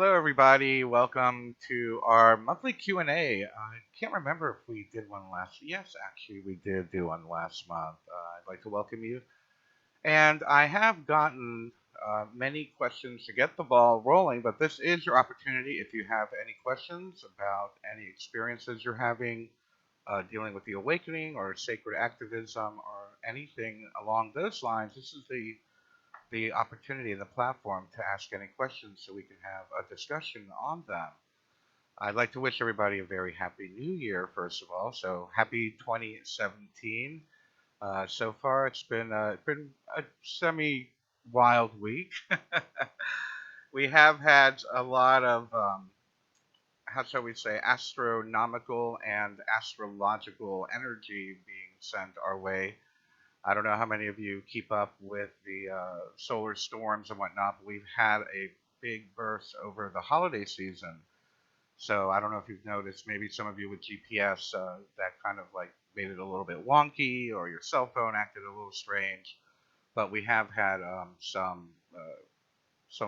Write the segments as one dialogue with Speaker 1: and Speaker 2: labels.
Speaker 1: Hello, everybody. Welcome to our monthly Q&A. I can't remember if we did one last. Yes, actually, we did do one last month. I'd like to welcome you. And I have gotten many questions to get the ball rolling, but this is your opportunity. If you have any questions about any experiences you're having dealing with the awakening or sacred activism or anything along those lines, this is the opportunity and the platform to ask any questions so we can have a discussion on them. I'd like to wish everybody a very happy new year, first of all. So happy 2017. So far, it's been a semi wild week. We have had a lot of, how shall we say, astronomical and astrological energy being sent our way. I don't know how many of you keep up with the solar storms and whatnot, but we've had a big burst over the holiday season. So I don't know if you've noticed, maybe some of you with GPS, that kind of like made it a little bit wonky, or your cell phone acted a little strange. But we have had some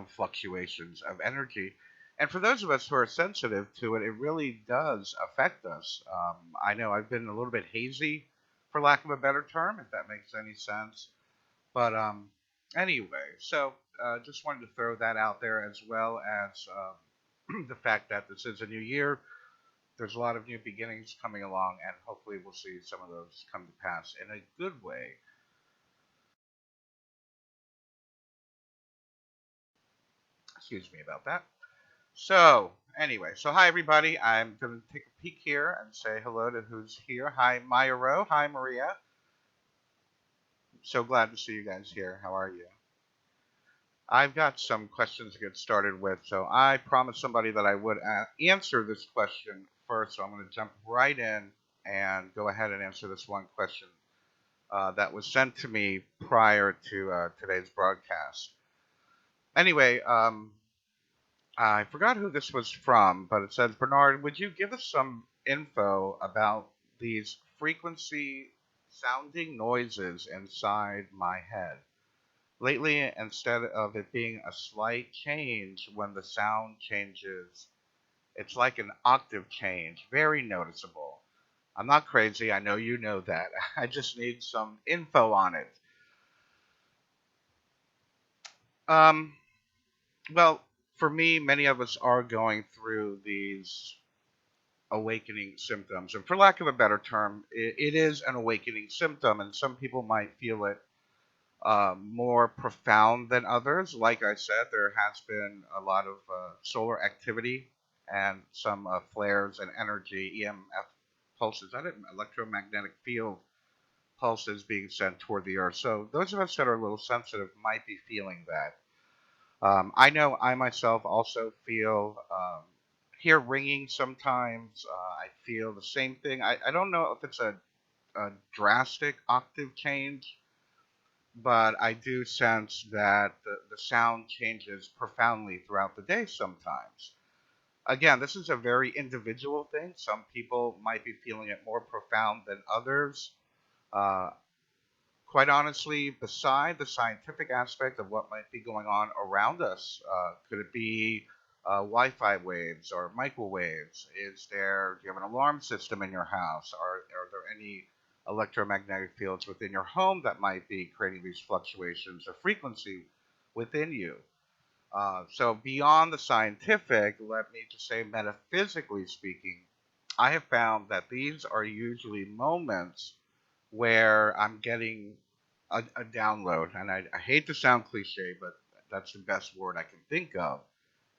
Speaker 1: fluctuations of energy, and for those of us who are sensitive to it, it really does affect us. I know I've been a little bit hazy, for lack of a better term, if that makes any sense. But anyway, so just wanted to throw that out there as well as the fact that this is a new year. There's a lot of new beginnings coming along, and hopefully we'll see some of those come to pass in a good way. Excuse me about that. So, anyway, so hi everybody. I'm going to take a peek here and say hello to who's here. Hi, Maya Rowe. Hi, Maria. So glad to see you guys here. How are you? I've got some questions to get started with. So, I promised somebody that I would answer this question first. So, I'm going to jump right in and go ahead and answer this one question that was sent to me prior to today's broadcast. Anyway, I forgot who this was from, but it says, Bernard, would you give us some info about these frequency sounding noises inside my head? Lately, instead of it being a slight change when the sound changes, it's like an octave change, very noticeable. I'm not crazy, I know you know that. I just need some info on it. Um, well, for me, many of us are going through these awakening symptoms. And for lack of a better term, it is an awakening symptom, and some people might feel it more profound than others. Like I said, there has been a lot of solar activity and some flares and energy, EMF pulses, I didn't, electromagnetic field pulses being sent toward the Earth. So those of us that are a little sensitive might be feeling that. I know I myself also feel hear ringing sometimes. I feel the same thing. I don't know if it's a drastic octave change, but I do sense that the sound changes profoundly throughout the day sometimes. Again, this is a very individual thing. Some people might be feeling it more profound than others. Uh, Quite honestly, beside the scientific aspect of what might be going on around us, could it be Wi-Fi waves or microwaves? Do you have an alarm system in your house? Are there any electromagnetic fields within your home that might be creating these fluctuations of frequency within you? So beyond the scientific, let me just say metaphysically speaking, I have found that these are usually moments where I'm getting a download, and I hate to sound cliche, but that's the best word I can think of,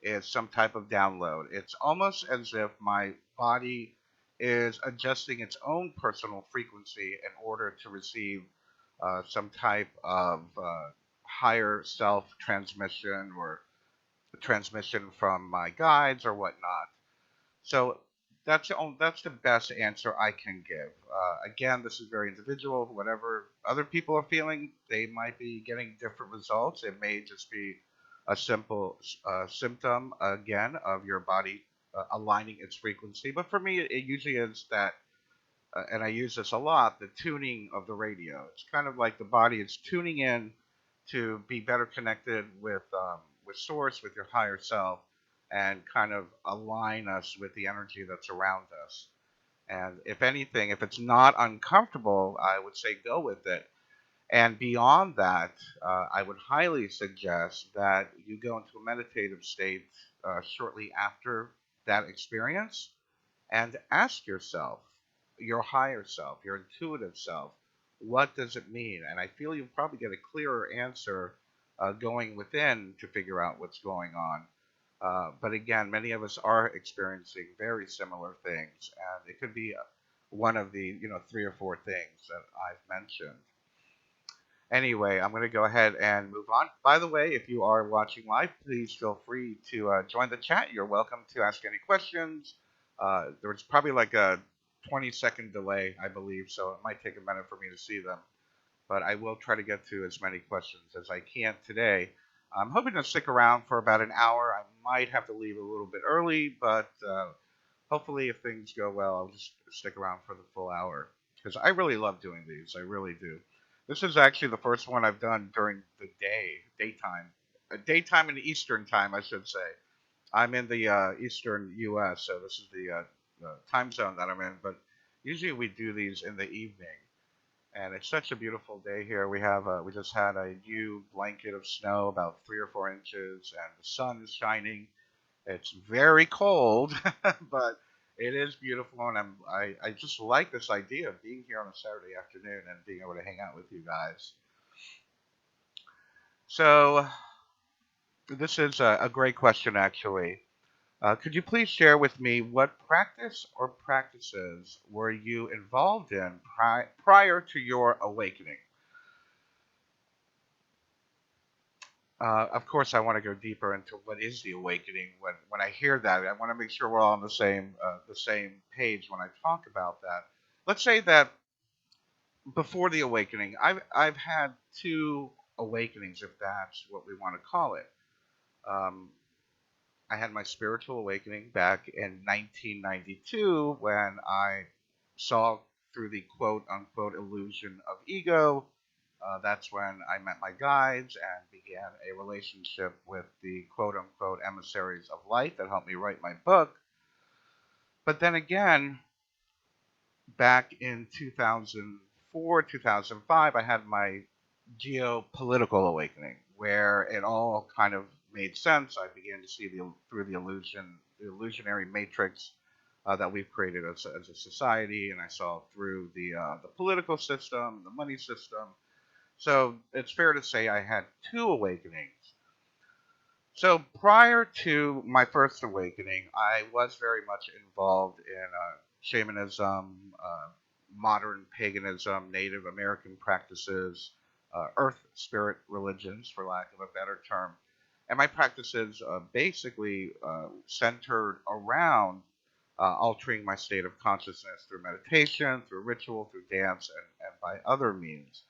Speaker 1: is some type of download. It's almost as if my body is adjusting its own personal frequency in order to receive some type of higher self transmission or transmission from my guides or whatnot. So that's the best answer I can give. Again, this is very individual. Whatever other people are feeling, they might be getting different results. It may just be a simple symptom again of your body aligning its frequency. But for me, it usually is that, and I use this a lot, the tuning of the radio. It's kind of like the body is tuning in to be better connected with source, with your higher self, and kind of align us with the energy that's around us. And if anything, if it's not uncomfortable, I would say go with it. And beyond that, I would highly suggest that you go into a meditative state shortly after that experience and ask yourself, your higher self, your intuitive self, what does it mean? And I feel you'll probably get a clearer answer going within to figure out what's going on. But again, many of us are experiencing very similar things, and it could be one of the three or four things that I've mentioned. Anyway, I'm going to go ahead and move on. By the way, if you are watching live, please feel free to join the chat. You're welcome to ask any questions. There's probably like a 20-second delay, I believe, so it might take a minute for me to see them. But I will try to get to as many questions as I can today. I'm hoping to stick around for about an hour. I might have to leave a little bit early, but hopefully, if things go well, I'll just stick around for the full hour because I really love doing these. I really do. This is actually the first one I've done during the daytime and Eastern time, I should say. I'm in the Eastern U.S., so this is the time zone that I'm in. But usually we do these in the evening, and it's such a beautiful day here. We just had a new blanket of snow, about 3 or 4 inches, and the sun is shining. It's very cold, but it is beautiful, and I just like this idea of being here on a Saturday afternoon and being able to hang out with you guys. So this is a great question, actually. Could you please share with me what practice or practices were you involved in prior to your awakening? Of course, I want to go deeper into what is the awakening. When I hear that, I want to make sure we're all on the same page when I talk about that. Let's say that before the awakening, I've had two awakenings, if that's what we want to call it. Um, I had my spiritual awakening back in 1992 when I saw through the quote unquote illusion of ego. That's when I met my guides and began a relationship with the quote unquote emissaries of light that helped me write my book. But then again, back in 2004, 2005, I had my geopolitical awakening where it all kind of made sense. I began to see through the illusionary matrix that we've created as a society, and I saw through the political system, the money system. So it's fair to say I had two awakenings. So prior to my first awakening, I was very much involved in shamanism, modern paganism, Native American practices, earth spirit religions, for lack of a better term. And my practices basically centered around altering my state of consciousness through meditation, through ritual, through dance, and by other means.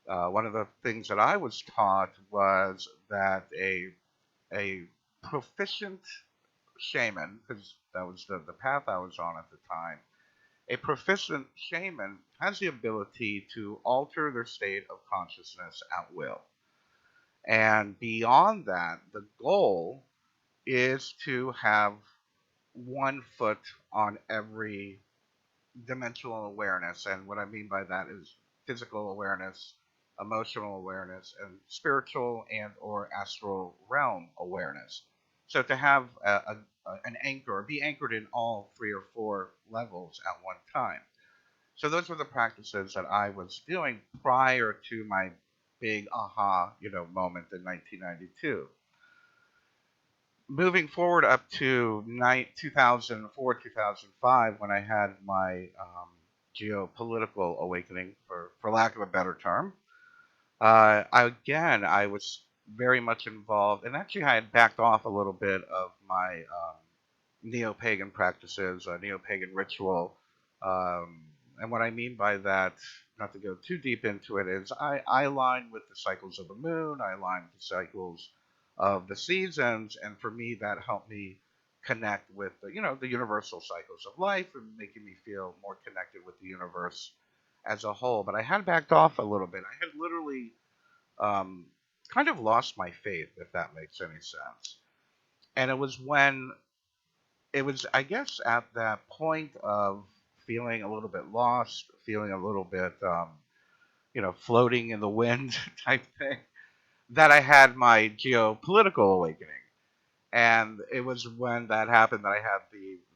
Speaker 1: One of the things that I was taught was that a proficient shaman, because that was the path I was on at the time, a proficient shaman has the ability to alter their state of consciousness at will. And beyond that, the goal is to have one foot on every dimensional awareness. And what I mean by that is physical awareness, emotional awareness, and spiritual and or astral realm awareness. So to have an anchor, or be anchored in all three or four levels at one time. So those were the practices that I was doing prior to my big aha, moment in 1992. Moving forward up to 2004, 2005, when I had my geopolitical awakening, for lack of a better term, I was very much involved, and actually I had backed off a little bit of my neo-pagan practices, neo-pagan ritual. And what I mean by that, not to go too deep into it, is I align with the cycles of the moon, I align with the cycles of the seasons, and for me that helped me connect with the universal cycles of life and making me feel more connected with the universe as a whole. But I had backed off a little bit. I had literally kind of lost my faith, if that makes any sense. And it was, I guess, at that point of feeling a little bit lost, feeling a little bit, floating in the wind type thing, that I had my geopolitical awakening. And it was when that happened that I had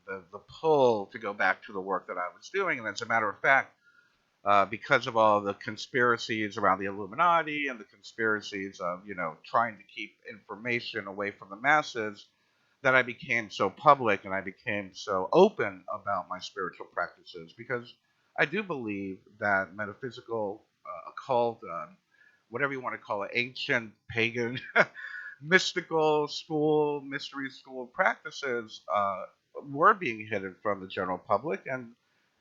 Speaker 1: the pull to go back to the work that I was doing. And as a matter of fact, because of all the conspiracies around the Illuminati and the conspiracies of, trying to keep information away from the masses, that I became so public and I became so open about my spiritual practices because I do believe that metaphysical, occult, whatever you want to call it, ancient, pagan, mystical school, mystery school practices were being hidden from the general public, and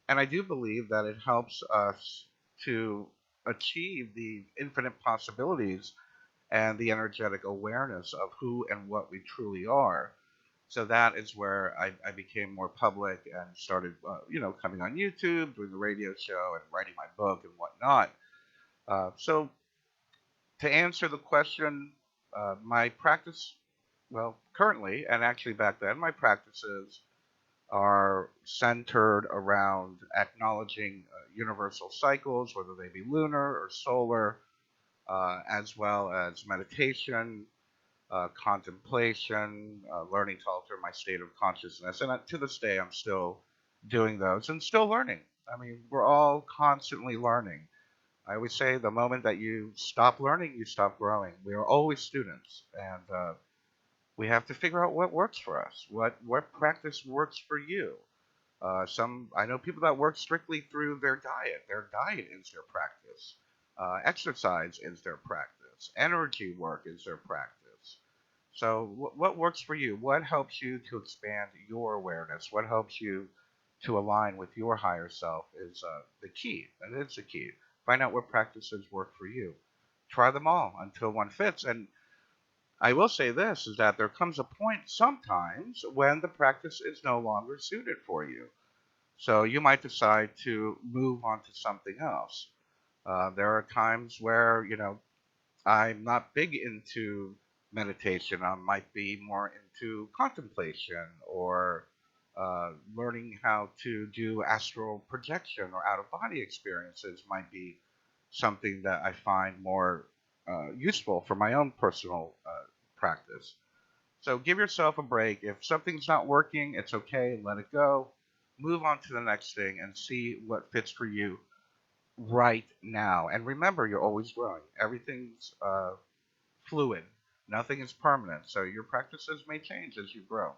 Speaker 1: I do believe that it helps us to achieve the infinite possibilities and the energetic awareness of who and what we truly are. So that is where I became more public and started, coming on YouTube, doing the radio show, and writing my book and whatnot. So to answer the question, my practice, well, currently, and actually back then, my practices are centered around acknowledging universal cycles, whether they be lunar or solar, as well as meditation, contemplation, learning to alter my state of consciousness. And to this day, I'm still doing those and still learning. I mean, we're all constantly learning. I always say the moment that you stop learning, you stop growing. We are always students, and we have to figure out what works for us, what practice works for you. Some I know people that work strictly through their diet. Their diet is their practice. Exercise is their practice. Energy work is their practice. So, what works for you? What helps you to expand your awareness? What helps you to align with your higher self is the key. That is the key. Find out what practices work for you. Try them all until one fits. And I will say this is that there comes a point sometimes when the practice is no longer suited for you. So you might decide to move on to something else. There are times where, I'm not big into meditation. I might be more into contemplation or learning how to do astral projection or out of body experiences might be something that I find more useful for my own personal practice. So give yourself a break. If something's not working, it's okay. Let it go. Move on to the next thing and see what fits for you right now. And remember, you're always growing. Everything's fluid. Nothing is permanent. So your practices may change as you grow.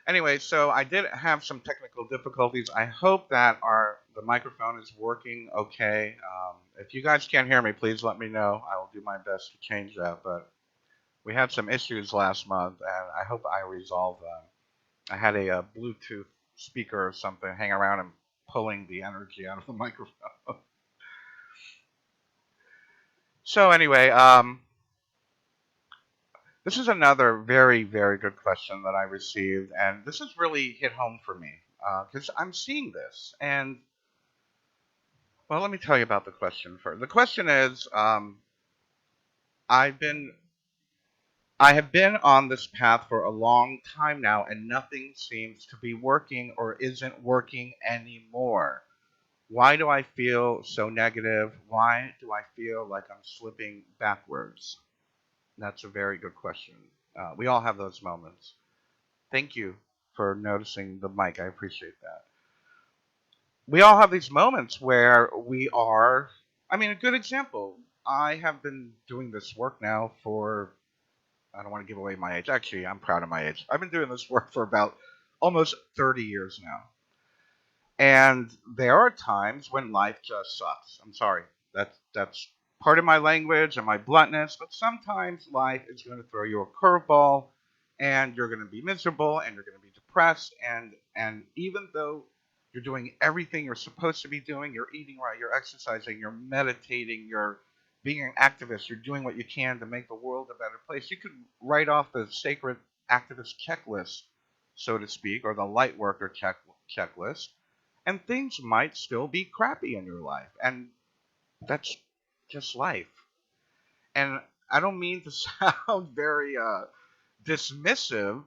Speaker 1: Anyway, so I did have some technical difficulties. I hope that our the microphone is working okay. If you guys can't hear me, please let me know. I will do my best to change that. But we had some issues last month, and I hope I resolve them. I had a, Bluetooth speaker or something hang around and pulling the energy out of the microphone. So anyway, this is another very, very good question that I received, and this has really hit home for me because I'm seeing this. And well, let me tell you about the question first. The question is, I've been, I have been on this path for a long time now, and nothing seems to be working or isn't working anymore. Why do I feel so negative? Why do I feel like I'm slipping backwards? That's a very good question. We all have those moments. Thank you for noticing the mic. I appreciate that. We all have these moments where we are. I mean, a good example. I have been doing this work now for. I don't want to give away my age. Actually, I'm proud of my age. I've been doing this work for about almost 30 years now. And there are times when life just sucks. I'm sorry. That's part of my language and my bluntness, but sometimes life is going to throw you a curveball and you're going to be miserable and you're going to be depressed and even though you're doing everything you're supposed to be doing, you're eating right, you're exercising, you're meditating, you're being an activist, you're doing what you can to make the world a better place. You could write off the sacred activist checklist, so to speak, or the Lightworker checklist, and things might still be crappy in your life. And That's just life. And I don't mean to sound very dismissive,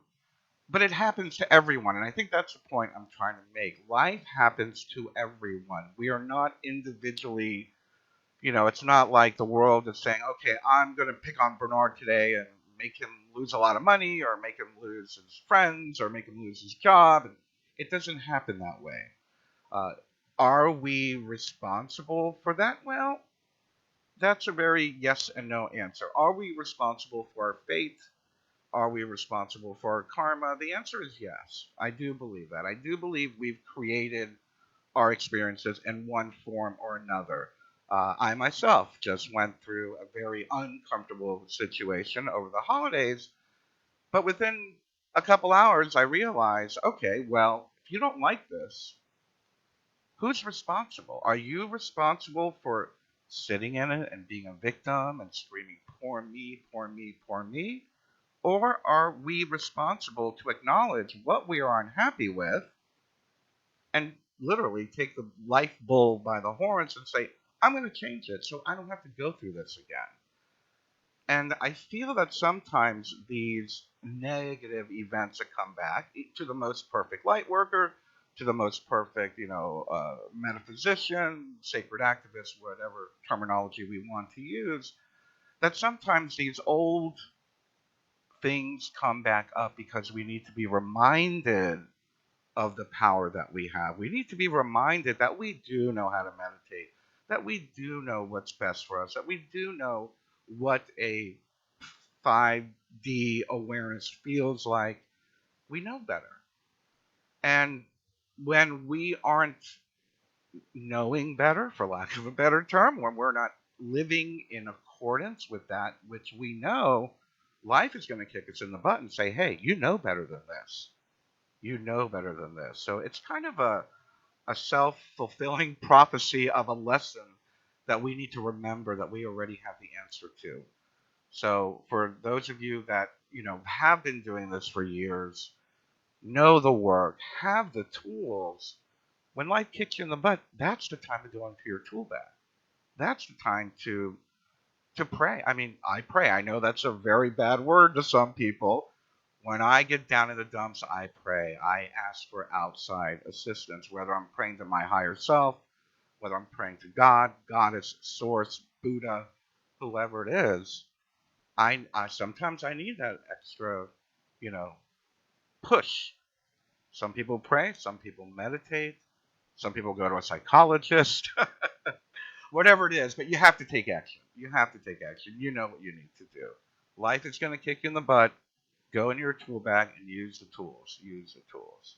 Speaker 1: but it happens to everyone. And I think that's the point I'm trying to make. Life happens to everyone. We are not individually, it's not like the world is saying, okay, I'm going to pick on Bernard today and make him lose a lot of money or make him lose his friends or make him lose his job. And it doesn't happen that way. Uh, are we responsible for that? Well, that's a very yes and no answer. Are we responsible for our fate? Are we responsible for our karma? The answer is yes. I do believe that. I do believe we've created our experiences in one form or another. I myself just went through a very uncomfortable situation over the holidays, but within a couple hours, I realized, okay, well, if you don't like this, who's responsible? Are you responsible for sitting in it and being a victim and screaming, poor me, poor me, poor me? Or are we responsible to acknowledge what we are unhappy with and literally take the life bull by the horns and say, I'm going to change it so I don't have to go through this again? And I feel that sometimes these negative events that come back to the most perfect light worker, to the most perfect, metaphysician, sacred activist, whatever terminology we want to use, that sometimes these old things come back up because we need to be reminded of the power that we have. We need to be reminded that we do know how to meditate, that we do know what's best for us, that we do know what a 5D awareness feels like. We know better. And when we aren't knowing better, for lack of a better term, when we're not living in accordance with that which we know, life is going to kick us in the butt and say, hey, you know better than this. You know better than this. So it's kind of a self fulfilling prophecy of a lesson that we need to remember that we already have the answer to. So for those of you that, have been doing this for years, know the work, have the tools. When life kicks you in the butt, that's the time to go into your tool bag. That's the time to pray. I mean, I pray. I know that's a very bad word to some people. When I get down in the dumps, I pray. I ask for outside assistance, whether I'm praying to my higher self, whether I'm praying to God, Goddess, Source, Buddha, whoever it is. I sometimes I need that extra, you know, push. Some people pray, some people meditate, some people go to a psychologist, whatever it is, but you have to take action. You have to take action. You know what you need to do. Life is going to kick you in the butt. Go in your tool bag and use the tools. Use the tools.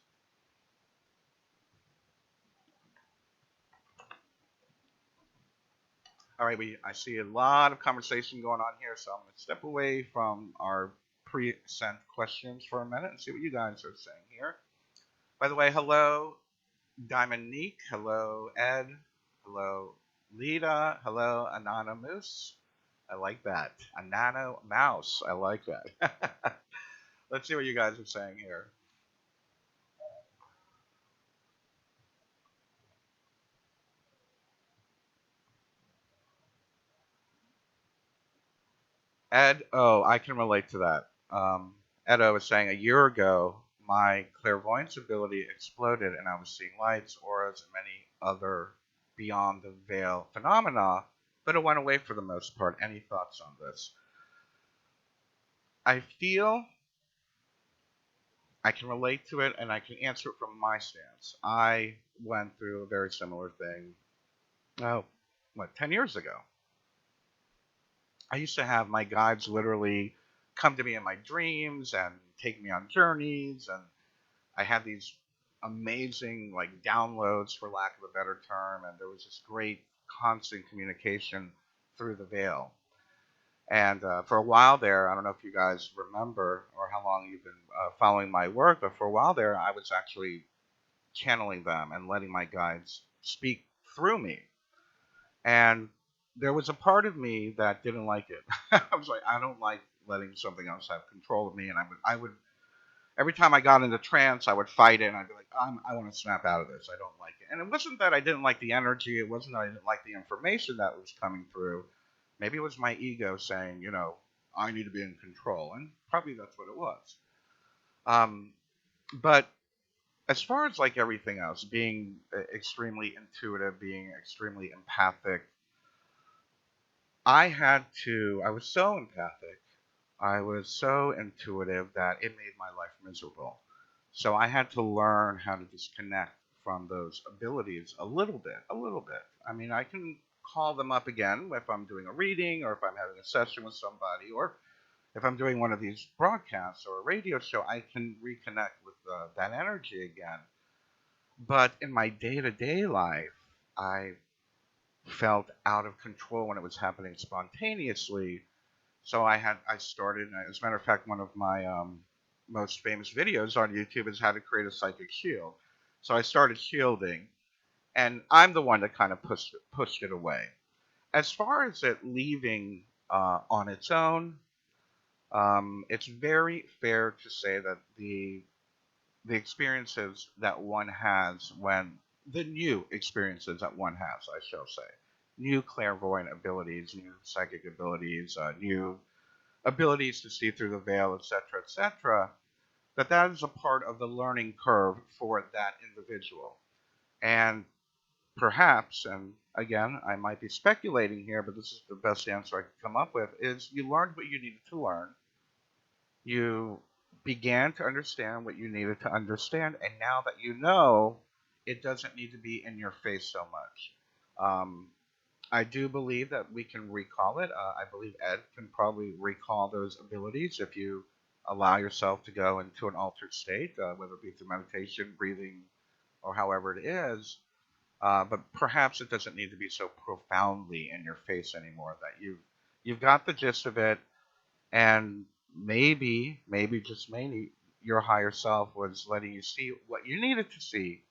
Speaker 1: All right, I see a lot of conversation going on here, so I'm going to step away from our pre-sent questions for a minute and see what you guys are saying here. By the way, hello, Diamonique. Hello, Ed. Hello, Lita. Hello, Anonymous. I like that. A nano mouse. I like that. Let's see what you guys are saying here. Ed, oh, I can relate to that. Ed O was saying a year ago, my clairvoyance ability exploded and I was seeing lights, auras, and many other beyond the veil phenomena, but it went away for the most part. Any thoughts on this? I feel I can relate to it and I can answer it from my stance. I went through a very similar thing, oh, 10 years ago. I used to have my guides literally come to me in my dreams and take me on journeys, and I had these amazing like downloads, for lack of a better term, and there was this great constant communication through the veil. And for a while there, I don't know if you guys remember or how long you've been following my work, but for a while there, I was actually channeling them and letting my guides speak through me. And there was a part of me that didn't like it. I was like, I don't like letting something else have control of me, and I would every time I got into trance, I would fight it, and I'd be like, I want to snap out of this. I don't like it. And it wasn't that I didn't like the energy. It wasn't that I didn't like the information that was coming through. Maybe it was my ego saying, I need to be in control. And probably that's what it was. Um, but as far as like everything else, being extremely intuitive, being extremely empathic, I was so empathic, I was so intuitive that it made my life miserable. So I had to learn how to disconnect from those abilities a little bit, a little bit. I mean, I can call them up again if I'm doing a reading or if I'm having a session with somebody or if I'm doing one of these broadcasts or a radio show, I can reconnect with that energy again. But in my day to day life, I felt out of control when it was happening spontaneously. So I started, as a matter of fact, one of my most famous videos on YouTube is how to create a psychic shield. So I started shielding, and I'm the one that kind of pushed it away. As far as it leaving on its own, it's very fair to say that the experiences that one has when the new experiences that one has, I shall say, new clairvoyant abilities, new psychic abilities, new abilities to see through the veil, etc., etc., that is a part of the learning curve for that individual. And perhaps, and again, I might be speculating here, but this is the best answer I could come up with, is you learned what you needed to learn. You began to understand what you needed to understand, and now that you know, it doesn't need to be in your face so much. Um, I do believe that we can recall it. I believe Ed can probably recall those abilities if you allow yourself to go into an altered state, whether it be through meditation, breathing, or however it is. But perhaps it doesn't need to be so profoundly in your face anymore. That you've got the gist of it, and maybe just maybe, your higher self was letting you see what you needed to see,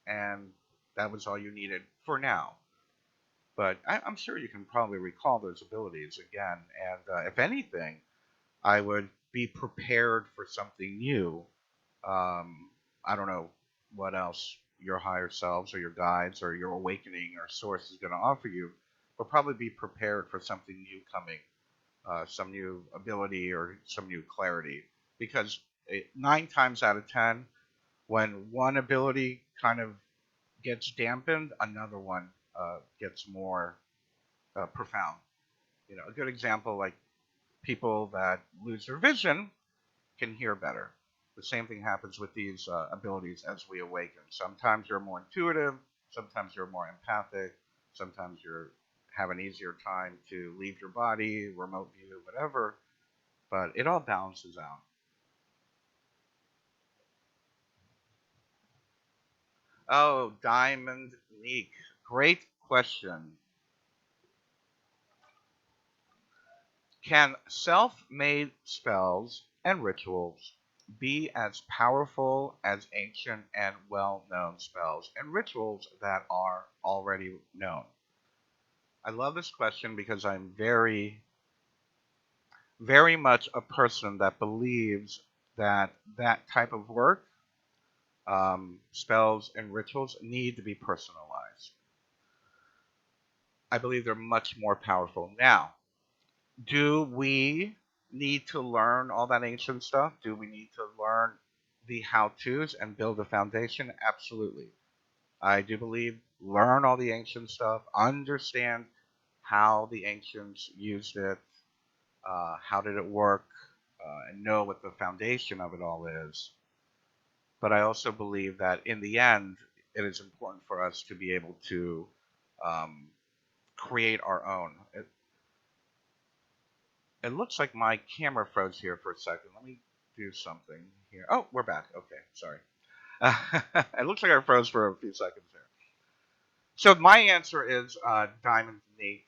Speaker 1: and that was all you needed for now. But I'm sure you can probably recall those abilities again. And if anything, I would be prepared for something new. I don't know what else your higher selves or your guides or your awakening or source is going to offer you, but probably be prepared for something new coming, some new ability or some new clarity. Because 9 times out of 10, when one ability kind of gets dampened, another one gets more profound. A good example, like people that lose their vision can hear better. The same thing happens with these abilities as we awaken. Sometimes you're more intuitive, sometimes you're more empathic, sometimes you're have an easier time to leave your body, remote view, whatever. But it all balances out. Oh, Diamond Neek, great question. Can self-made spells and rituals be as powerful as ancient and well-known spells and rituals that are already known? I love this question because I'm very, very much a person that believes that that type of work, spells and rituals, need to be personalized. I believe they're much more powerful. Now, do we need to learn all that ancient stuff? Do we need to learn the how to's and build a foundation? Absolutely. I do believe learn all the ancient stuff, understand how the ancients used it, how did it work, and know what the foundation of it all is. But I also believe that in the end, it is important for us to be able to um, create our own. It looks like my camera froze here for a second. Let me do something here. Oh, we're back. Okay, sorry. It looks like I froze for a few seconds there. So my answer is Diamond Nate,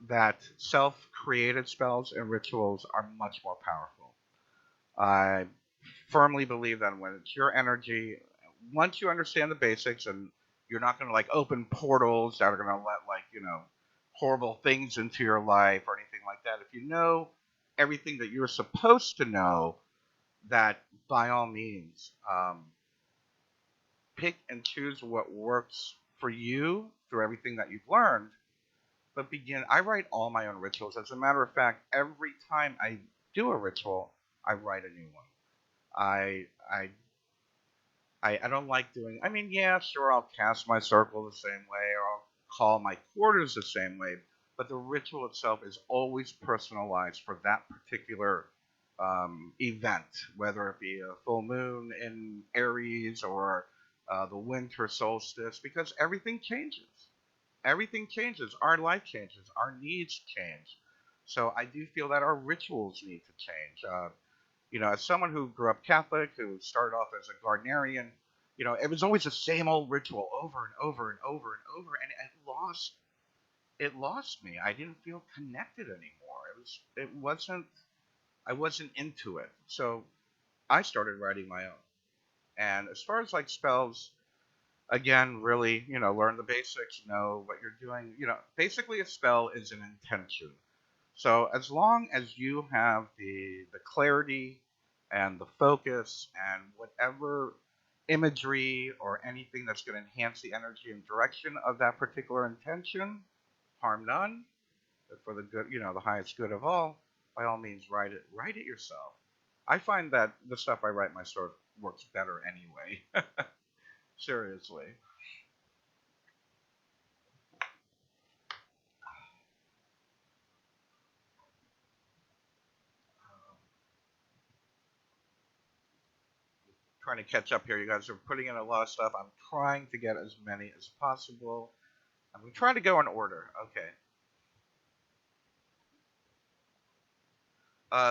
Speaker 1: that self-created spells and rituals are much more powerful. I firmly believe that when it's your energy, once you understand the basics, and you're not going to like open portals that are going to let like horrible things into your life or anything like that. If you know everything that you're supposed to know, that by all means, pick and choose what works for you through everything that you've learned. But begin. I write all my own rituals. As a matter of fact, every time I do a ritual, I write a new one. I I I don't like doing. I mean, yeah, sure, I'll cast my circle the same way, or I'll call my quarters the same way. But the ritual itself is always personalized for that particular event, whether it be a full moon in Aries or the winter solstice, because everything changes. Everything changes. Our life changes. Our needs change. So I do feel that our rituals need to change. As someone who grew up Catholic, who started off as a Gardnerian, it was always the same old ritual over and over and over and over, and it lost me. I didn't feel connected anymore. I wasn't into it. So I started writing my own. And as far as like spells, again, really, learn the basics, know what you're doing. Basically a spell is an intention. So as long as you have the clarity and the focus and whatever imagery or anything that's going to enhance the energy and direction of that particular intention, harm none, but for the good, the highest good of all, by all means write it. Write it yourself. I find that the stuff I write myself works better anyway. Seriously. Trying to catch up here. You guys are putting in a lot of stuff. I'm trying to get as many as possible. I'm trying to go in order. Okay.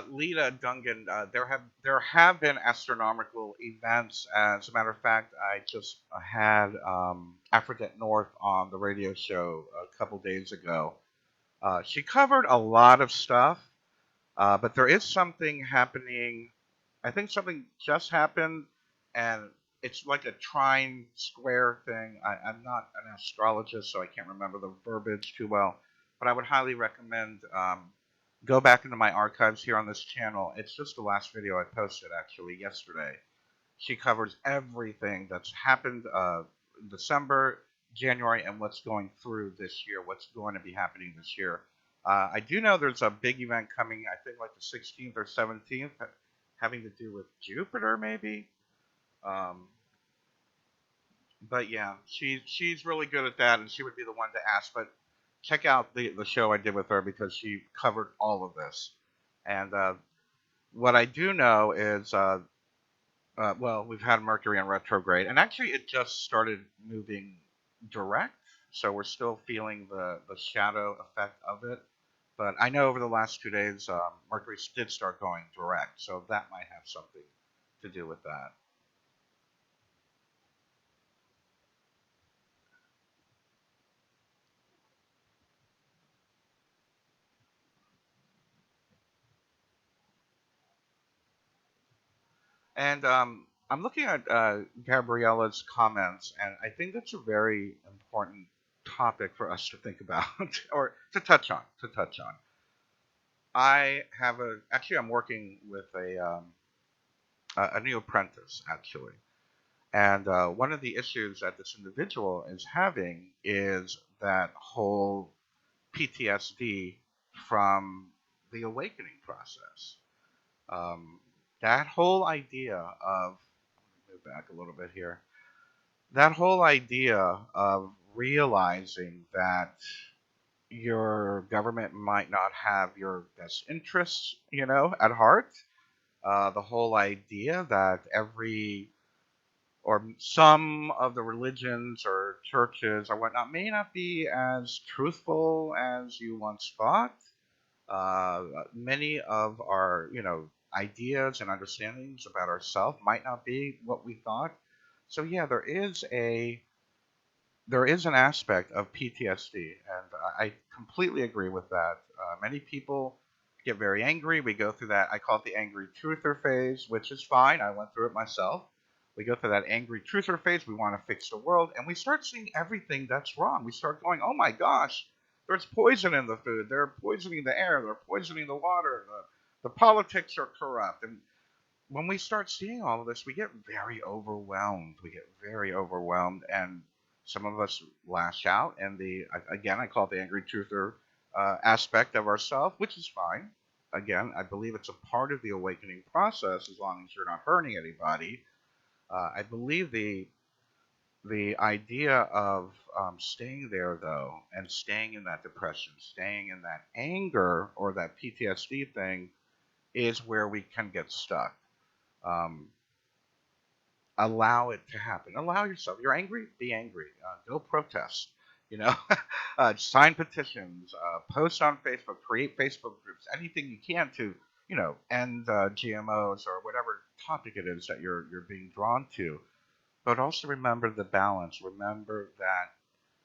Speaker 1: Lita Dungan, there have been astronomical events. As a matter of fact, I just had Africa North on the radio show a couple days ago. She covered a lot of stuff, but there is something happening. I think something just happened, and it's like a trine square thing. I'm not an astrologist, so I can't remember the verbiage too well, but I would highly recommend go back into my archives here on this channel. It's just the last video I posted actually yesterday. She covers everything that's happened in December, January, and what's going through this year, what's going to be happening this year. I do know there's a big event coming, I think like the 16th or 17th, having to do with Jupiter, maybe. Um, but yeah, she's really good at that, and she would be the one to ask. But check out the show I did with her because she covered all of this. And what I do know is, well, we've had Mercury in retrograde, and actually it just started moving direct, so we're still feeling the shadow effect of it. But I know over the last 2 days, Mercury did start going direct, so that might have something to do with that. And I'm looking at Gabriella's comments, and I think that's a very important topic for us to think about or to touch on. To touch on. I'm working with a new apprentice actually, and one of the issues that this individual is having is that whole PTSD from the awakening process. Um, that whole idea of move back a little bit here. That whole idea of realizing that your government might not have your best interests, at heart. The whole idea that every or some of the religions or churches or whatnot may not be as truthful as you once thought. Many of our, ideas and understandings about ourselves might not be what we thought. So yeah, there is an aspect of PTSD, and I completely agree with that. Many people get very angry. We go through that. I call it the angry truther phase, which is fine. I went through it myself. We go through that angry truther phase. We want to fix the world, and we start seeing everything that's wrong. We start going, "Oh my gosh, there's poison in the food. They're poisoning the air. They're poisoning the water. The politics are corrupt." And when we start seeing all of this, we get very overwhelmed. We get very overwhelmed, and some of us lash out. And again, I call it the angry truther aspect of ourself, which is fine. Again, I believe it's a part of the awakening process as long as you're not hurting anybody. I believe the idea of staying there though, and staying in that depression, staying in that anger or that PTSD thing, is where we can get stuck. Um, Allow it to happen. Allow yourself. You're angry. Be angry. Go protest. You know, sign petitions. Post on Facebook. Create Facebook groups. Anything you can to, end GMOs or whatever topic it is that you're being drawn to. But also remember the balance. Remember that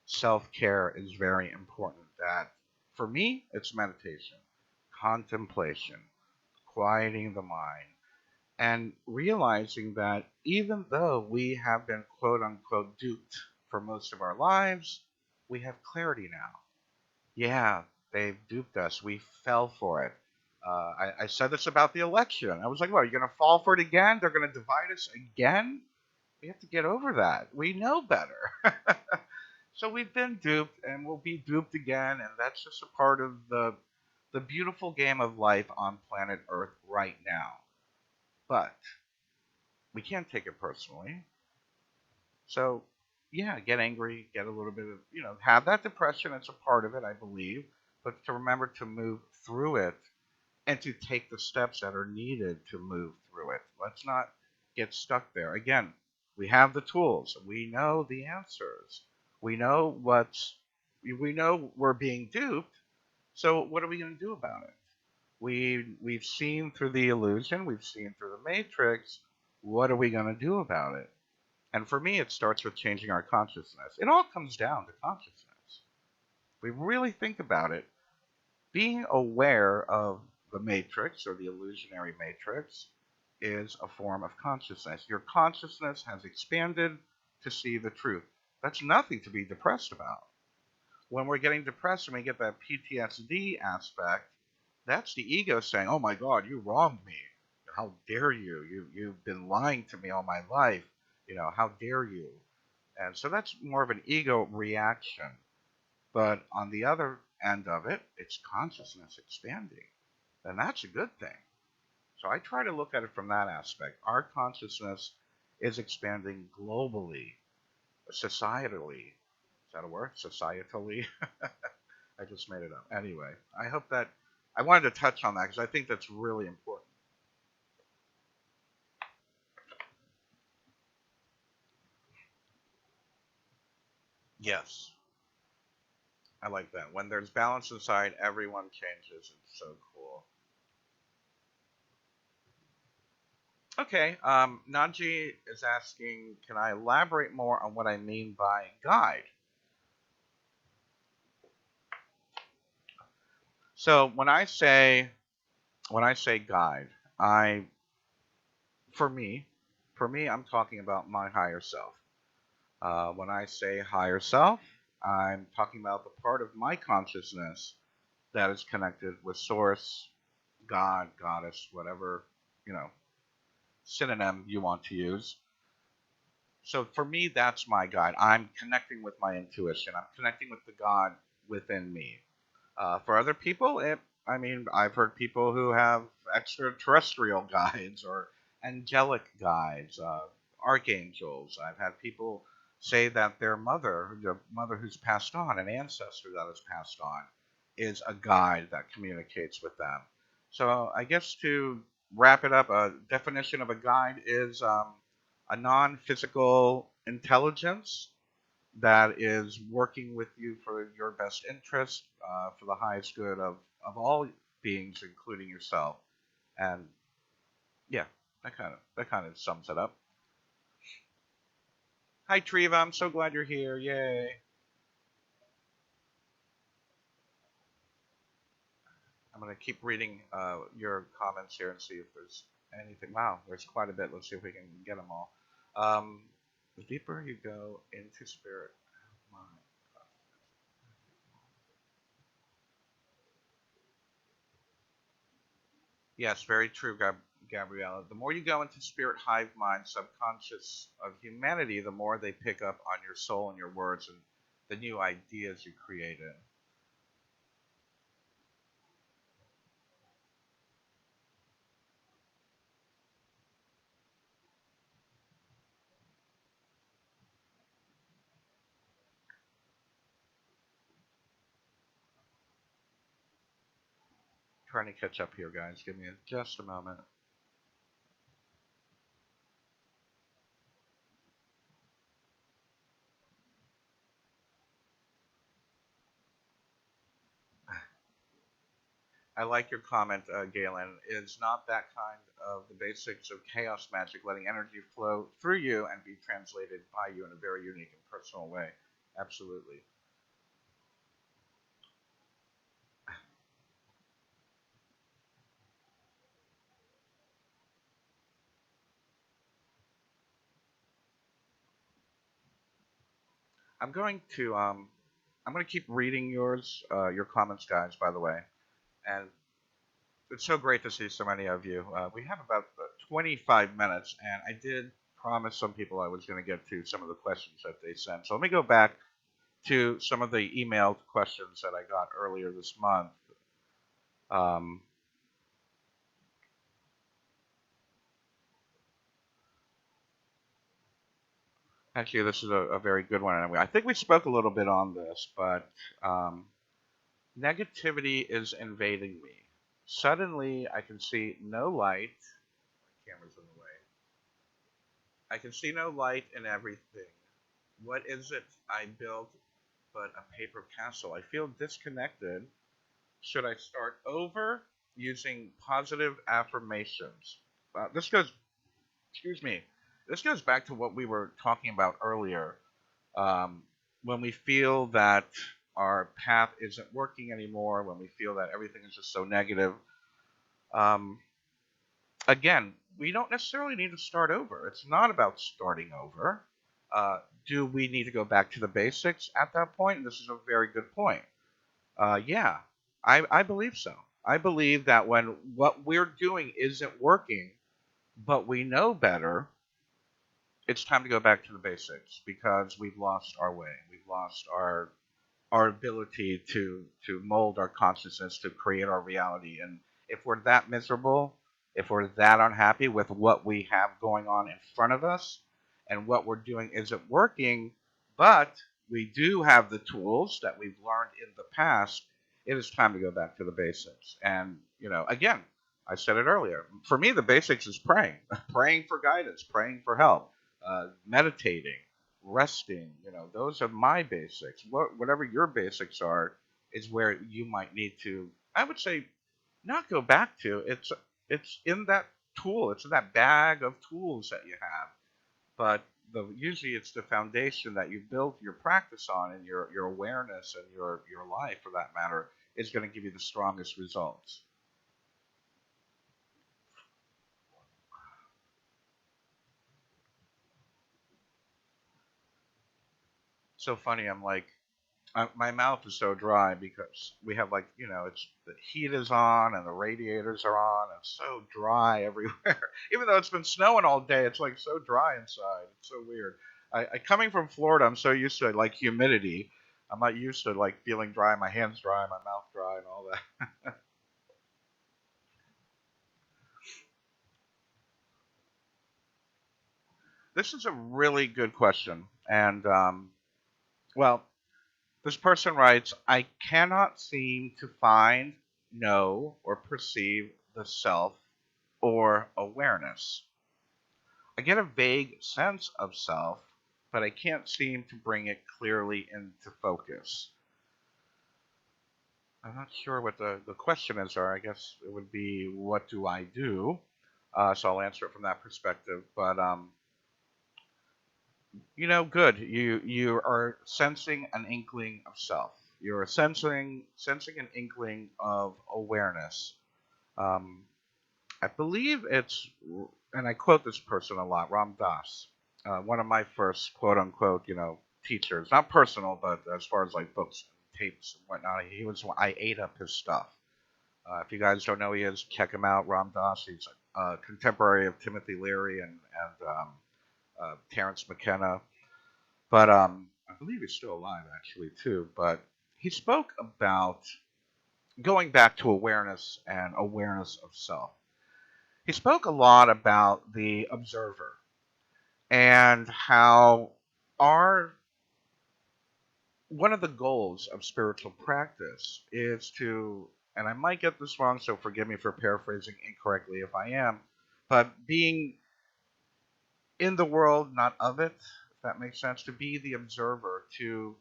Speaker 1: self care is very important. That for me, it's meditation, contemplation, quieting the mind, and realizing that even though we have been quote unquote duped for most of our lives, we have clarity now. Yeah, they've duped us. We fell for it. I said this about the election. I was like, "What? Are you going to fall for it again? They're going to divide us again?" We have to get over that. We know better. So we've been duped, and we'll be duped again, and that's just a part of the beautiful game of life on planet Earth right now. But we can't take it personally. So, yeah, get angry, get a little bit of, have that depression. It's a part of it, I believe. But to remember to move through it and to take the steps that are needed to move through it. Let's not get stuck there. Again, we have the tools. We know the answers. We know we know we're being duped. So what are we going to do about it? We've seen through the illusion, we've seen through the matrix. What are we going to do about it? And for me, it starts with changing our consciousness. It all comes down to consciousness. If we really think about it, being aware of the matrix or the illusionary matrix is a form of consciousness. Your consciousness has expanded to see the truth. That's nothing to be depressed about. When we're getting depressed and we get that PTSD aspect, that's the ego saying, "Oh my God, you wronged me. How dare you? You've been lying to me all my life. How dare you?" And so that's more of an ego reaction. But on the other end of it, it's consciousness expanding. And that's a good thing. So I try to look at it from that aspect. Our consciousness is expanding globally, societally. Is that a word? Societally? I just made it up. Anyway, I hope that I wanted to touch on that because I think that's really important. Yes, I like that. When there's balance inside, everyone changes. It's so cool. Okay, Naji is asking, can I elaborate more on what I mean by guide? So when I say guide, I for me, I'm talking about my higher self. When I say higher self, I'm talking about the part of my consciousness that is connected with Source, God, Goddess, whatever you know synonym you want to use. So for me, that's my guide. I'm connecting with my intuition. I'm connecting with the God within me. For other people, I mean, I've heard people who have extraterrestrial guides or angelic guides, archangels. I've had people say that their mother who's passed on, an ancestor that has passed on, is a guide that communicates with them. So I guess to wrap it up, a definition of a guide is a non-physical intelligence that is working with you for your best interest, for the highest good of all beings, including yourself. And yeah, that kind of sums it up. Hi, Triva. I'm so glad you're here. Yay! I'm gonna keep reading your comments here and see if there's anything. Wow, there's quite a bit. Let's see if we can get them all. Um, the deeper you go into spirit, mind. Yes, very true, Gabriella, the more you go into spirit hive mind, subconscious of humanity, the more they pick up on your soul and your words and the new ideas you created. Trying to catch up here, guys. Give me just a moment. I like your comment, Galen. It's not that kind of the basics of chaos magic, letting energy flow through you and be translated by you in a very unique and personal way. Absolutely. I'm going to I'm going to keep reading your comments, guys. By the way, and it's so great to see so many of you. We have about 25 minutes, and I did promise some people I was going to get to some of the questions that they sent. So let me go back to some of the emailed questions that I got earlier this month. Um, Actually, this is a very good one. And I think we spoke a little bit on this, but um, negativity is invading me. Suddenly, I can see no light. My camera's in the way. I can see no light in everything. What is it I built but a paper castle? I feel disconnected. Should I start over using positive affirmations? This goes, excuse me, this goes back to what we were talking about earlier. Um, when we feel that our path isn't working anymore, when we feel that everything is just so negative, um, again, we don't necessarily need to start over. It's not about starting over. Uh, do we need to go back to the basics at that point? And this is a very good point. Yeah, I believe so. I believe that when what we're doing isn't working, but we know better, it's time to go back to the basics because we've lost our way. We've lost our ability to mold our consciousness to create our reality. And if we're that miserable, if we're that unhappy with what we have going on in front of us and what we're doing isn't working, but we do have the tools that we've learned in the past, it is time to go back to the basics. And, again, I said it earlier. For me, the basics is praying, praying for guidance, praying for help, meditating, resting. Those are my basics. Whatever your basics are is where you might need to, I would say, not go back to. It's in that tool. It's in that bag of tools that you have. But usually it's the foundation that you built your practice on and your awareness and your life, for that matter, is going to give you the strongest results. So funny. I'm like, my mouth is so dry because we have, like, it's the heat is on and the radiators are on and it's so dry everywhere. Even though it's been snowing all day, it's like so dry inside. It's so weird. I coming from Florida, I'm so used to like humidity. I'm not used to like feeling dry, my hands dry, my mouth dry, and all that. This is a really good question, and well, this person writes, I cannot seem to find, know, or perceive the self or awareness. I get a vague sense of self, but I can't seem to bring it clearly into focus. I'm not sure what the question is, or I guess it would be, what do I do? So I'll answer it from that perspective. But good. You are sensing an inkling of self. You're sensing an inkling of awareness. Um, I believe it's, and I quote this person a lot, Ram Dass, one of my first quote unquote, teachers. Not personal, but as far as like books and tapes and whatnot, I ate up his stuff. If you guys don't know who he is, check him out. Ram Dass. He's contemporary of Timothy Leary and Terrence McKenna. But I believe he's still alive, actually, too. But he spoke about going back to awareness and awareness of self. He spoke a lot about the observer and how our one of the goals of spiritual practice is to, and I might get this wrong, so forgive me for paraphrasing incorrectly if I am, but being in the world, not of it, if that makes sense, to be the observer, to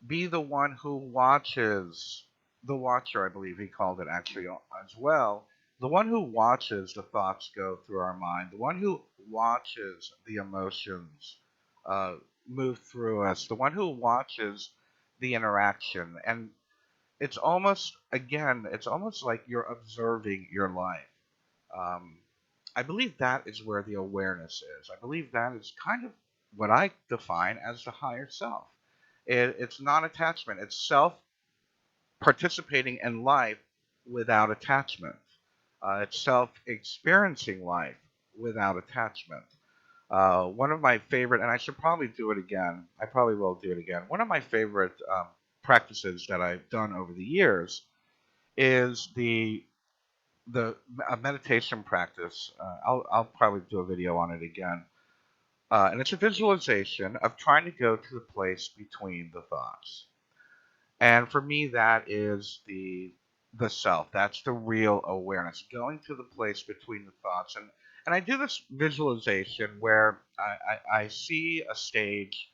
Speaker 1: be the one who watches, the watcher, I believe he called it actually as well, the one who watches the thoughts go through our mind, the one who watches the emotions uh, move through us, the one who watches the interaction. And it's almost, again, it's almost like you're observing your life. Um, I believe that is where the awareness is. I believe that is kind of what I define as the higher self. It's non attachment, it's self participating in life without attachment. It's self experiencing life without attachment. One of my favorite, and I should probably do it again, I probably will do it again. One of my favorite practices that I've done over the years is the a meditation practice. I'll probably do a video on it again. And it's a visualization of trying to go to the place between the thoughts. And for me, that is the self. That's the real awareness, going to the place between the thoughts. And I do this visualization where I see a stage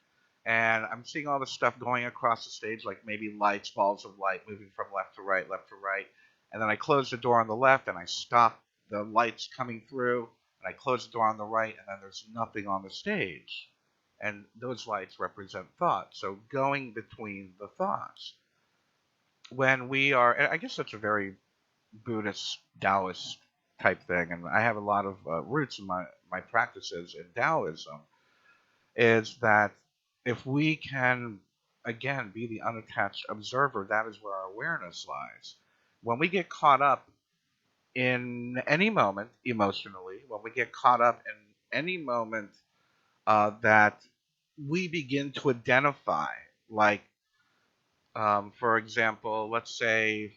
Speaker 1: and I'm seeing all the stuff going across the stage, like maybe lights, balls of light moving from left to right, left to right. And then I close the door on the left and I stop the lights coming through. And I close the door on the right, and then there's nothing on the stage. And those lights represent thought. So going between the thoughts. When we are, and I guess that's a very Buddhist, Taoist type thing, and I have a lot of roots in my practices in Taoism, is that if we can, again, be the unattached observer, that is where our awareness lies. When we get caught up in any moment emotionally, when we get caught up in any moment that we begin to identify, like, for example, let's say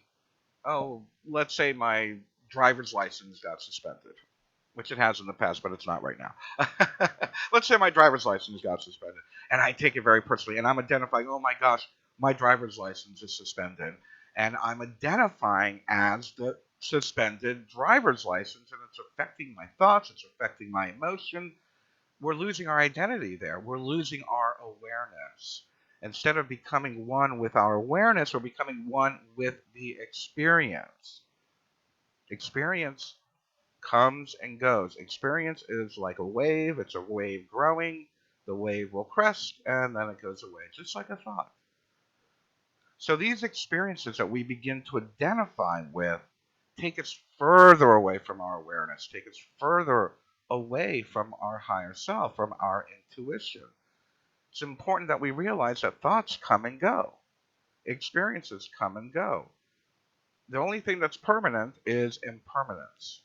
Speaker 1: my driver's license got suspended, which it has in the past, but it's not right now. Let's say my driver's license got suspended, and I take it very personally, and I'm identifying, oh my gosh, my driver's license is suspended, and I'm identifying as the suspended driver's license, and it's affecting my thoughts, it's affecting my emotion. We're losing our identity there. We're losing our awareness. Instead of becoming one with our awareness, we're becoming one with the experience. Experience comes and goes. Experience is like a wave. It's a wave growing. The wave will crest and then it goes away, just like a thought. So these experiences that we begin to identify with take us further away from our awareness, take us further away from our higher self, from our intuition. It's important that we realize that thoughts come and go. Experiences come and go. The only thing that's permanent is impermanence.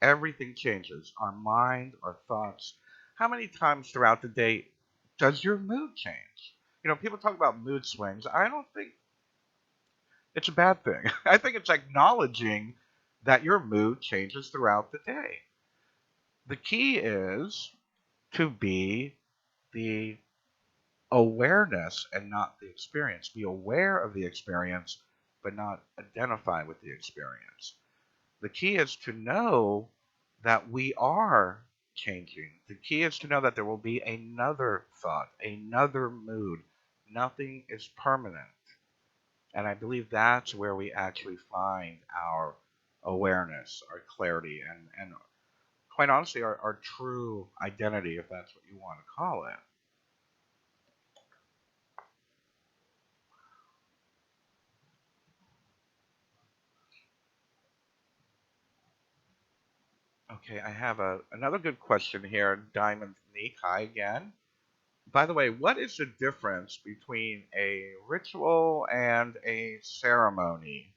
Speaker 1: Everything changes. Our mind, our thoughts. How many times throughout the day does your mood change? People talk about mood swings. I don't think it's a bad thing. I think it's acknowledging that your mood changes throughout the day. The key is to be the awareness and not the experience. Be aware of the experience, but not identify with the experience. The key is to know that we are changing. The key is to know that there will be another thought, another mood. Nothing is permanent. And I believe that's where we actually find our awareness, our clarity, and quite honestly, our true identity, if that's what you want to call it. Okay, I have another good question here. Diamond Neek, hi again. By the way, what is the difference between a ritual and a ceremony?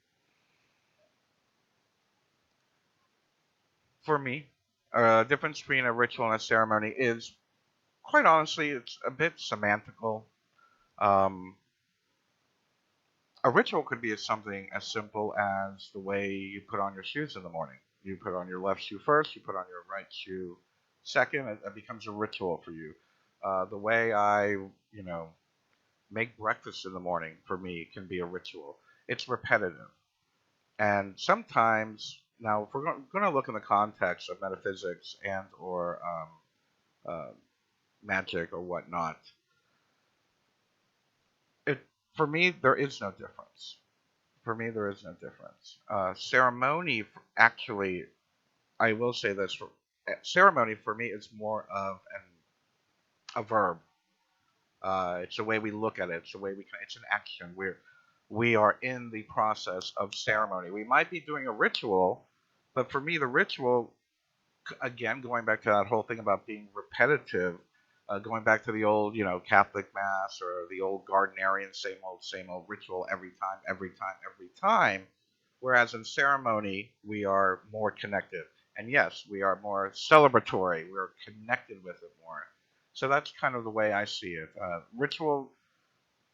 Speaker 1: For me. difference between a ritual and a ceremony is, quite honestly, it's a bit semantical. Um, a ritual could be something as simple as the way you put on your shoes in the morning. You put on your left shoe first, you put on your right shoe second. It becomes a ritual for you. The way I, make breakfast in the morning for me can be a ritual. It's repetitive. And sometimes, now, if we're going to look in the context of metaphysics and or uh, magic or whatnot, it for me there is no difference. For me, there is no difference. Ceremony, actually, I will say this: ceremony for me is more of a verb. It's the way we look at it. It's the way we. It's an action. We are in the process of ceremony. We might be doing a ritual, but for me, the ritual, again, going back to that whole thing about being repetitive, going back to the old, Catholic mass or the old Gardnerian same old ritual every time, every time, every time. Whereas in ceremony, we are more connected. And yes, we are more celebratory. We're connected with it more. So that's kind of the way I see it. Ritual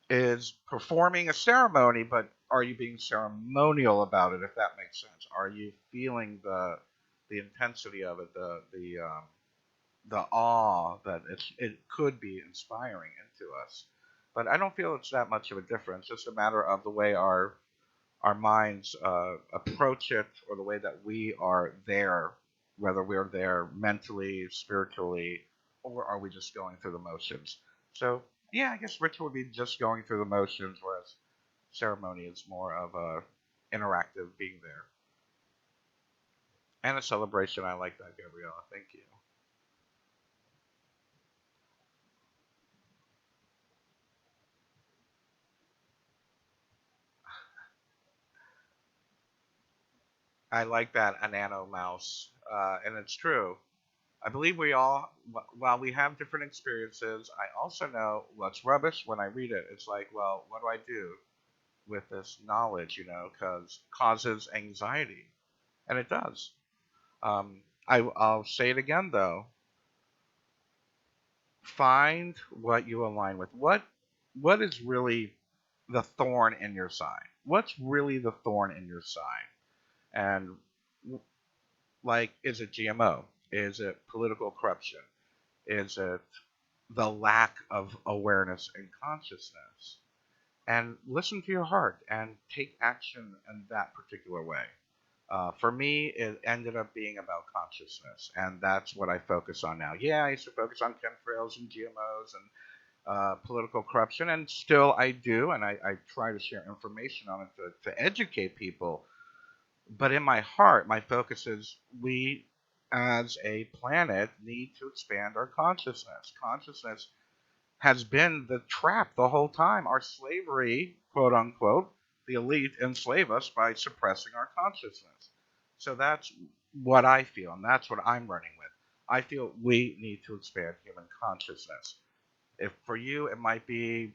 Speaker 1: is performing a ceremony, but are you being ceremonial about it? If that makes sense, are you feeling the intensity of it, the awe that it could be inspiring into us? But I don't feel it's that much of a difference. It's just a matter of the way our minds approach it, or the way that we are there, whether we're there mentally, spiritually, or are we just going through the motions. So, yeah, I guess ritual would be just going through the motions, whereas ceremony is more of a interactive being there. And a celebration. I like that, Gabriella. Thank you. I like that, a nano mouse. And it's true. I believe we all, while we have different experiences, I also know what's rubbish when I read it. It's like, well, what do I do with this knowledge, because causes anxiety. And it does. I'll say it again, though. Find what you align with. What is really the thorn in your side? What's really the thorn in your side? And, like, is it GMO? Is it political corruption? Is it the lack of awareness and consciousness? And listen to your heart and take action in that particular way. For me, it ended up being about consciousness, and that's what I focus on now. Yeah, I used to focus on chemtrails and GMOs and political corruption, and still I do, and I try to share information on it to educate people. But in my heart, my focus is we, as a planet, need to expand our consciousness. Consciousness has been the trap the whole time. Our slavery, quote unquote, the elite enslave us by suppressing our consciousness. So that's what I feel, and that's what I'm running with. I feel we need to expand human consciousness. If for you, it might be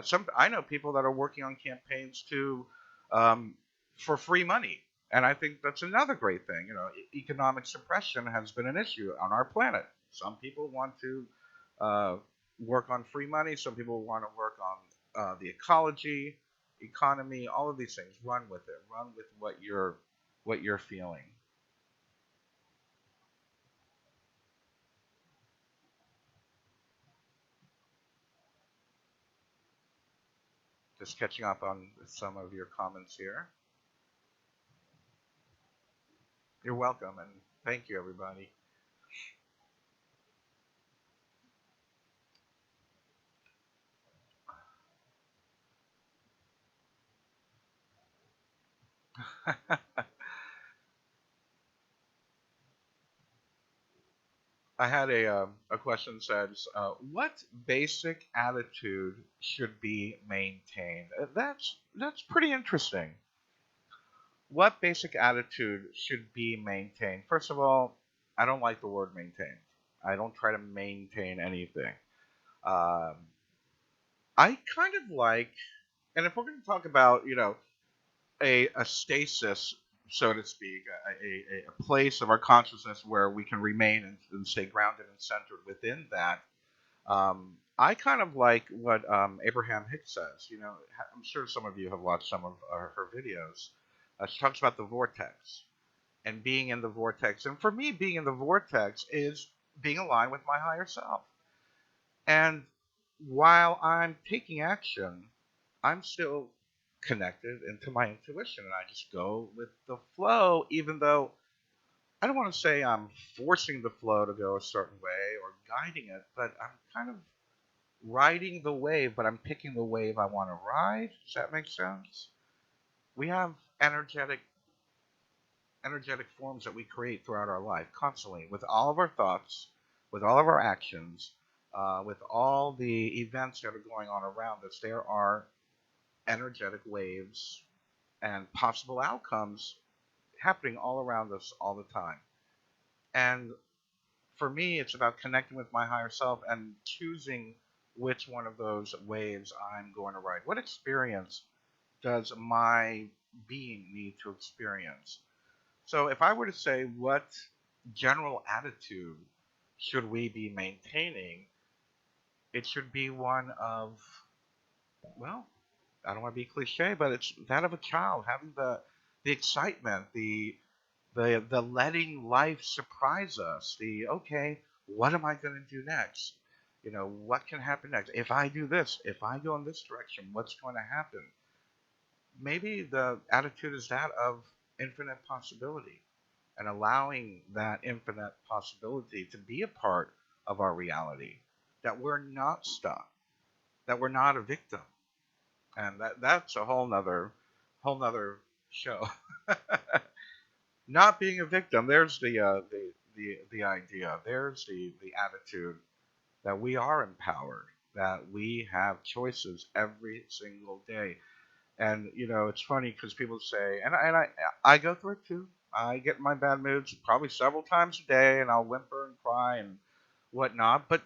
Speaker 1: some. I know people that are working on campaigns to um, for free money, and I think that's another great thing. Economic suppression has been an issue on our planet. Some people want to uh, work on free money. Some people want to work on the ecology, economy, all of these things. Run with it. Run with what you're feeling. Just catching up on some of your comments here. You're welcome, and thank you, everybody. I had a question says, what basic attitude should be maintained? That's pretty interesting. What basic attitude should be maintained? First of all, I don't like the word maintain. I don't try to maintain anything. Um, I kind of like, and if we're going to talk about, a stasis, so to speak, a place of our consciousness where we can remain and stay grounded and centered within that. I kind of like what Abraham Hicks says. You know, I'm sure some of you have watched some of her videos. She talks about the vortex and being in the vortex. And for me, being in the vortex is being aligned with my higher self. And while I'm taking action, I'm still connected into my intuition, and I just go with the flow, even though I don't want to say I'm forcing the flow to go a certain way or guiding it, but I'm kind of riding the wave, but I'm picking the wave I want to ride. Does that make sense? We have energetic energetic forms that we create throughout our life constantly with all of our thoughts, with all of our actions, with all the events that are going on around us. There are energetic waves and possible outcomes happening all around us all the time. And for me, it's about connecting with my higher self and choosing which one of those waves I'm going to ride. What experience does my being need to experience? So, if I were to say what general attitude should we be maintaining, it should be one of, well, I don't want to be cliche, but it's that of a child having the excitement, the letting life surprise us. The okay, what am I going to do next? You know, what can happen next? If I do this, if I go in this direction, what's going to happen? Maybe the attitude is that of infinite possibility and allowing that infinite possibility to be a part of our reality. That we're not stuck, that we're not a victim, and that's a whole nother show. Not being a victim. There's the idea. There's the attitude that we are empowered, that we have choices every single day. And you know, it's funny because people say, and I go through it too. I get in my bad moods probably several times a day, and I'll whimper and cry and whatnot. But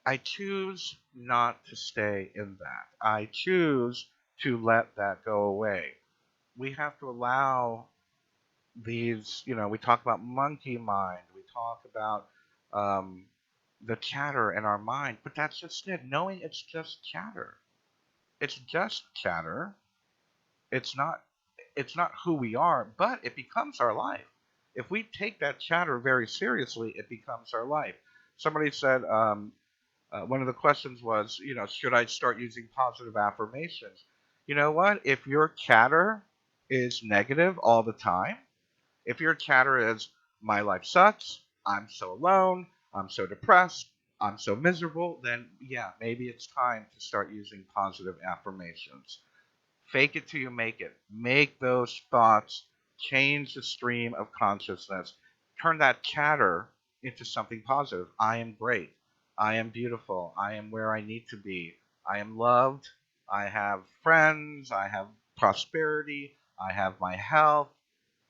Speaker 1: I choose not to stay in that. I choose to let that go away. We have to allow these, you know, we talk about monkey mind, we talk about um, the chatter in our mind, but that's just it. Knowing it's just chatter. It's just chatter. It's not. It's not who we are, but it becomes our life. If we take that chatter very seriously, it becomes our life. Somebody said one of the questions was, you know, should I start using positive affirmations? You know what? If your chatter is negative all the time, if your chatter is, my life sucks, I'm so alone, I'm so depressed, I'm so miserable, then yeah, maybe it's time to start using positive affirmations. Fake it till you make it. Make those thoughts change the stream of consciousness. Turn that chatter into something positive. I am great. I am beautiful. I am where I need to be. I am loved. I have friends. I have prosperity. I have my health.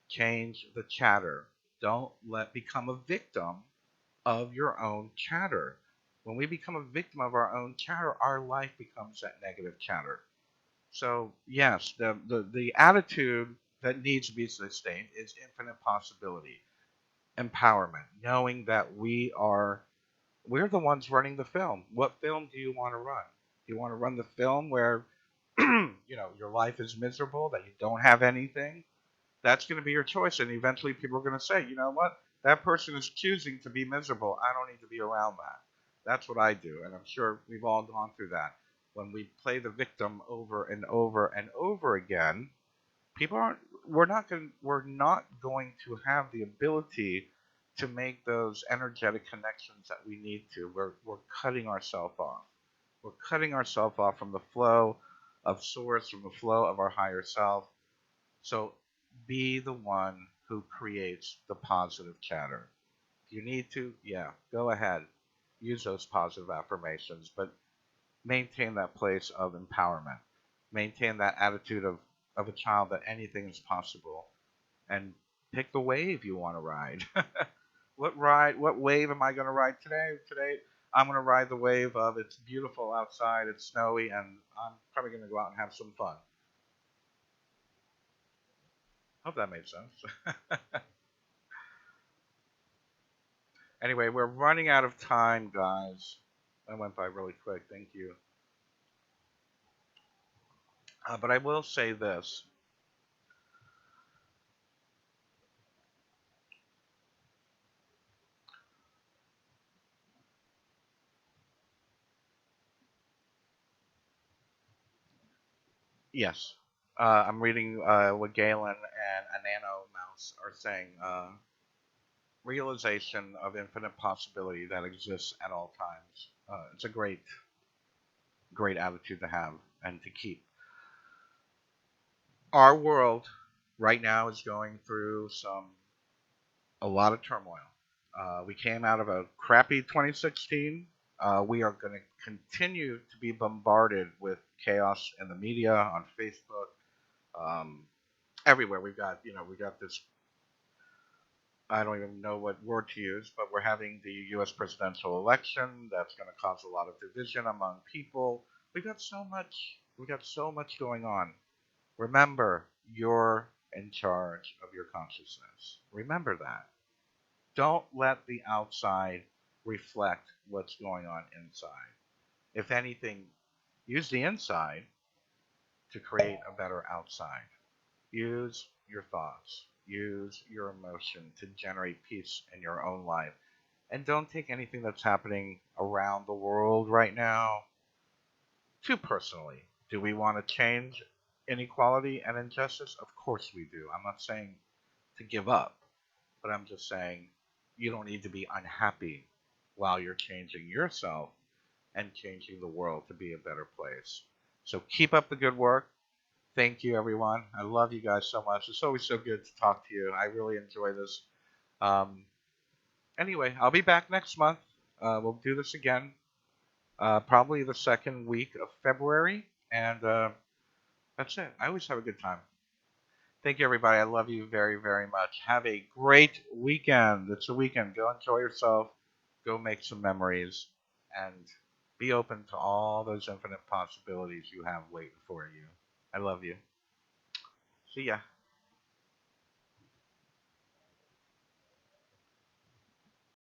Speaker 1: Change the chatter. Don't let become a victim of your own chatter. When we become a victim of our own chatter, our life becomes that negative chatter. So yes, the attitude that needs to be sustained is infinite possibility, empowerment, knowing that we're the ones running the film. What film do you want to run? Do you want to run the film where you know your life is miserable, that you don't have anything? That's going to be your choice, and eventually people are going to say, you know what, that person is choosing to be miserable. I don't need to be around that. That's what I do, and I'm sure we've all gone through that. When we play the victim over and over and over again, people aren't we're not going to have the ability to make those energetic connections that we need to. We're cutting ourselves off. We're cutting ourselves off from the flow of source, from the flow of our higher self. So be the one who creates the positive chatter. If you need to, yeah, go ahead. Use those positive affirmations, but maintain that place of empowerment. Maintain that attitude of a child that anything is possible. And pick the wave you want to ride. What wave am I going to ride today? Today, I'm going to ride the wave of it's beautiful outside, it's snowy, and I'm probably going to go out and have some fun. Hope that made sense. Anyway, we're running out of time, guys. That went by really quick. Thank you. But I will say this. Yes. I'm reading what Galen and Anano Mouse are saying. Realization of infinite possibility that exists at all times. It's a great attitude to have and to keep. Our world right now is going through a lot of turmoil. We came out of a crappy 2016. We are going to continue to be bombarded with chaos in the media, on Facebook, um, everywhere. We got this. I don't even know what word to use, but we're having the U.S. presidential election. That's going to cause a lot of division among people. We got so much going on. Remember, you're in charge of your consciousness. Remember that. Don't let the outside reflect what's going on inside. If anything, use the inside to create a better outside. Use your thoughts, use your emotion to generate peace in your own life. And don't take anything that's happening around the world right now too personally. Do we want to change inequality and injustice? Of course we do. I'm not saying to give up, but I'm just saying you don't need to be unhappy while you're changing yourself and changing the world to be a better place. So keep up the good work. Thank you, everyone. I love you guys so much. It's always so good to talk to you. I really enjoy this. Um, anyway, I'll be back next month. We'll do this again, probably the second week of February. And that's it. I always have a good time. Thank you, everybody. I love you very, very much. Have a great weekend. It's a weekend. Go enjoy yourself. Go make some memories. And be open to all those infinite possibilities you have waiting for you. I love you. See ya.